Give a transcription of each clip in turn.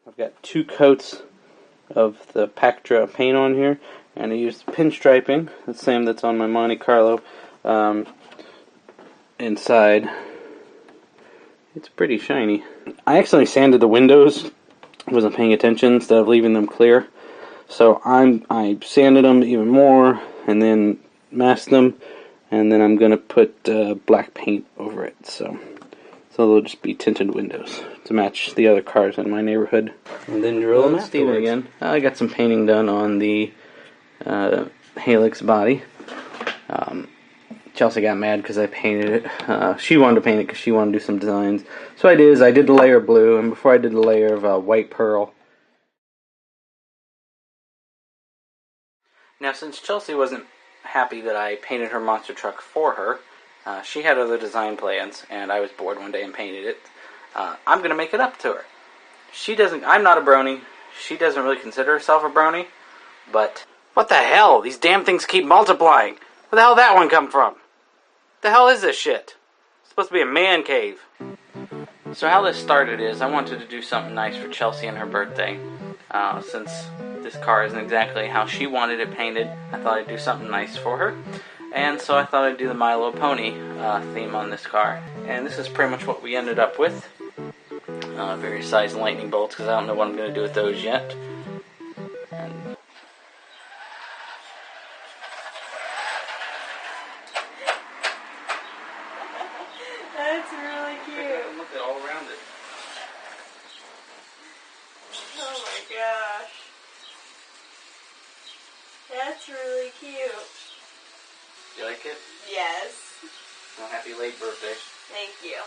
I've got 2 coats of the Pactra paint on here, and I used pinstriping, the same that's on my Monte Carlo, inside. It's pretty shiny. I accidentally sanded the windows. I wasn't paying attention instead of leaving them clear. So I sanded them even more and then masked them, and then I'm going to put black paint over it. So they'll just be tinted windows to match the other cars in my neighborhood. And then drill them afterwards. Again. I got some painting done on the Halix body. Chelsea got mad because I painted it. She wanted to paint it because she wanted to do some designs. So I did the layer of blue, and before I did the layer of white pearl. Now, since Chelsea wasn't happy that I painted her monster truck for her, she had other design plans, and I was bored one day and painted it. I'm going to make it up to her. I'm not a brony. She doesn't really consider herself a brony, but what the hell? These damn things keep multiplying. Where the hell did that one come from? What the hell is this shit? It's supposed to be a man cave. So how this started is I wanted to do something nice for Chelsea and her birthday. Since this car isn't exactly how she wanted it painted, I thought I'd do something nice for her. And so I thought I'd do the My Little Pony theme on this car. And this is pretty much what we ended up with. Various size lightning bolts, because I don't know what I'm going to do with those yet. And that's really cute. Look at all around it. Oh my gosh. That's really cute. You like it? Yes. Well, happy late birthday. Thank you.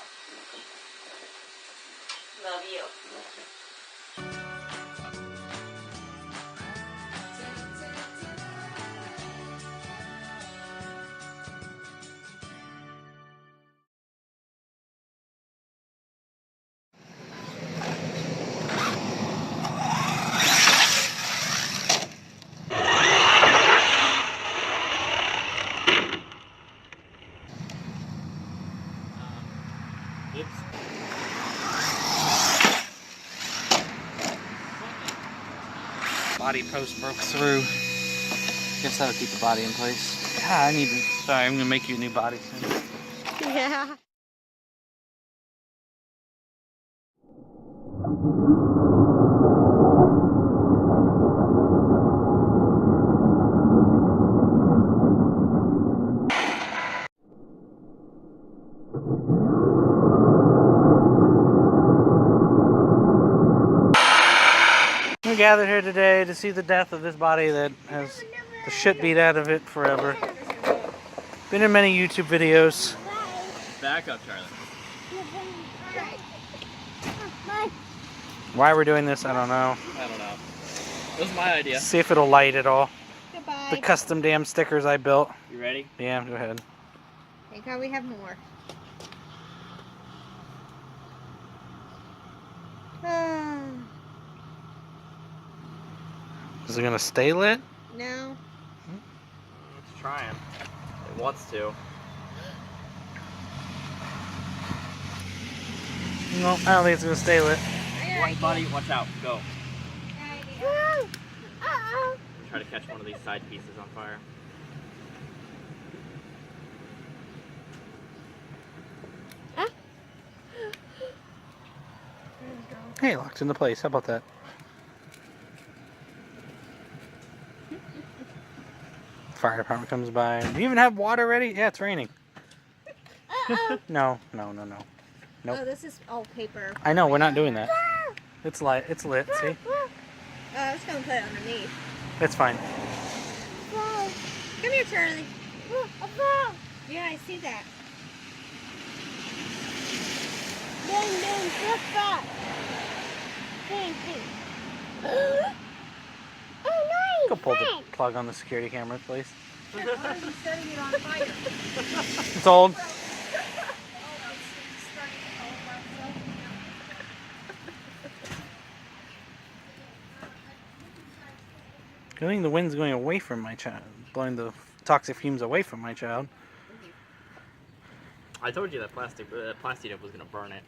Love you. Body post broke through. Guess that'll keep the body in place. God, sorry, I'm gonna make you a new body soon. Yeah. We gathered here today to see the death of this body that has the shit beat out of it forever. Been in many YouTube videos. Back up, Charlie. Why we're doing this, I don't know. I don't know. It was my idea. See if it'll light at all. Goodbye. The custom damn stickers I built. You ready? Yeah, go ahead. Thank God we have more. Is it gonna stay lit? No. It's trying. It wants to. No, I don't think it's gonna stay lit. Watch, buddy, watch out. Go. Uh-oh. Try to catch one of these side pieces on fire. Hey, locked into place. How about that? Fire department comes by. Do you even have water ready? Yeah, it's raining. No. Nope. Oh, this is all paper. I know, we're not doing that. It's light. It's lit. See? I was going to put it underneath. It's fine. Come here, Charlie. Yeah, I see that. Oh, nice! Go pull the plug on the security camera, please. Why are you setting it on fire? It's old. I think the wind's going away from my child, blowing the toxic fumes away from my child. I told you that plastic was gonna burn it.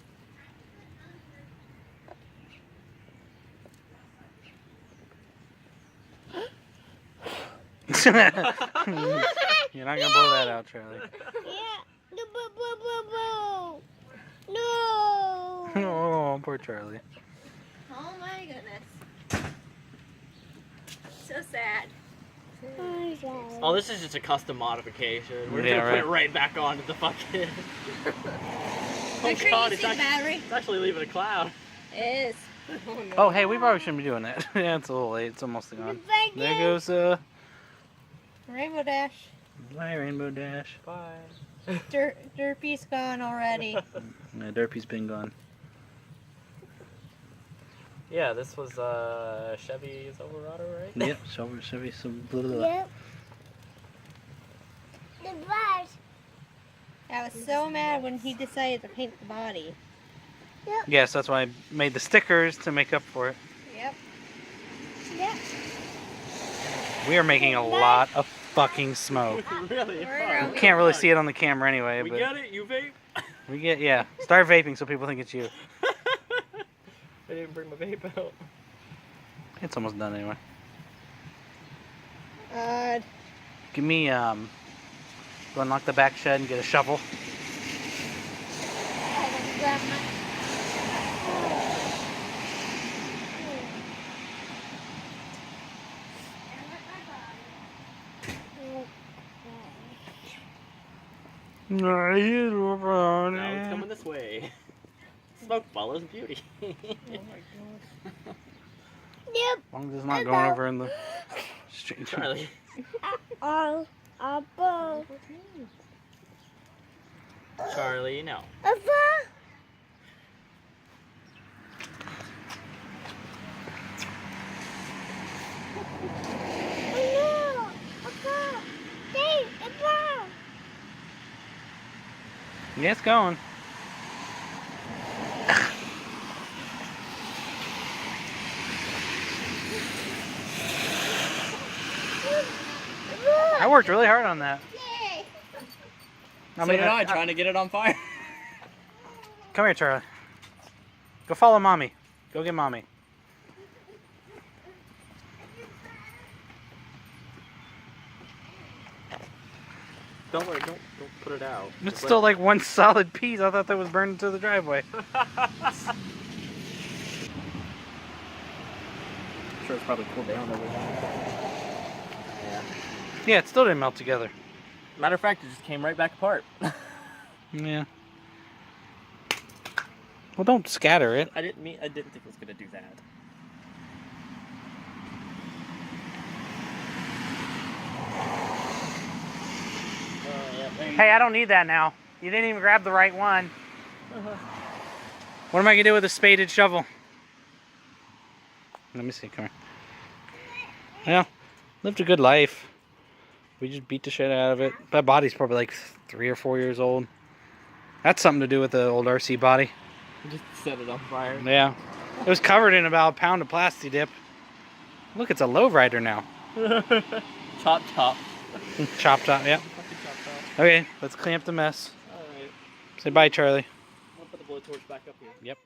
You're not gonna blow that out, Charlie. Yeah. No, boo, boo, boo, boo. No. Oh, poor Charlie. Oh my goodness. So sad. Oh, this is just a custom modification. We're Yeah, gonna right. put it right back onto the fucking. Make sure you see the battery. It's actually leaving a cloud. It is. Oh, hey, we probably shouldn't be doing that. Yeah, it's a little late. It's almost gone. There goes Rainbow Dash. bye, Rainbow Dash. Bye. Derpy's gone already. Yeah, Derpy's been gone. Yeah, this was Chevy's Silverado, right? Yep, Chevy, some blah, blah, blah. Yep. The bars. I was so mad when he decided to paint the body. Yes, that's why I made the stickers to make up for it. Yep. Yep. We are making a lot of fucking smoke. Really? We're You can't really see it on the camera anyway, We but got it, you vape? we get, yeah. Start vaping so people think it's you. I didn't bring my vape out. It's almost done anyway. God. Give me, go unlock the back shed and get a shovel. Now it's coming this way. Smoke follows beauty. Yep. As long as it's not going over in the street. Charlie. All above. Charlie, no. Above. No. Above. Dave, above. Yeah, it's going. I worked really hard on that. Yay. So did I, trying to get it on fire. Come here, Charlie. Go follow Mommy. Go get Mommy. Don't worry, don't put it out. It's still like one solid piece. I thought that was burned into the driveway. I'm sure it's probably cooled down over time. Yeah. Yeah, it still didn't melt together. Matter of fact, it just came right back apart. Yeah. Well, don't scatter it. I didn't think it was gonna do that. Hey, I don't need that now. You didn't even grab the right one. What am I gonna do with a spaded shovel? Let me see, come here. Well, lived a good life. We just beat the shit out of it. That body's probably like 3 or 4 years old. That's something to do with the old RC body. Just set it on fire. Yeah. It was covered in about a pound of plasti dip. Look, it's a lowrider now. Chop top. Chop top, yeah. Fucking chop top. Okay, let's clean up the mess. Alright. Say bye, Charlie. I'm gonna put the blowtorch back up here. Yep.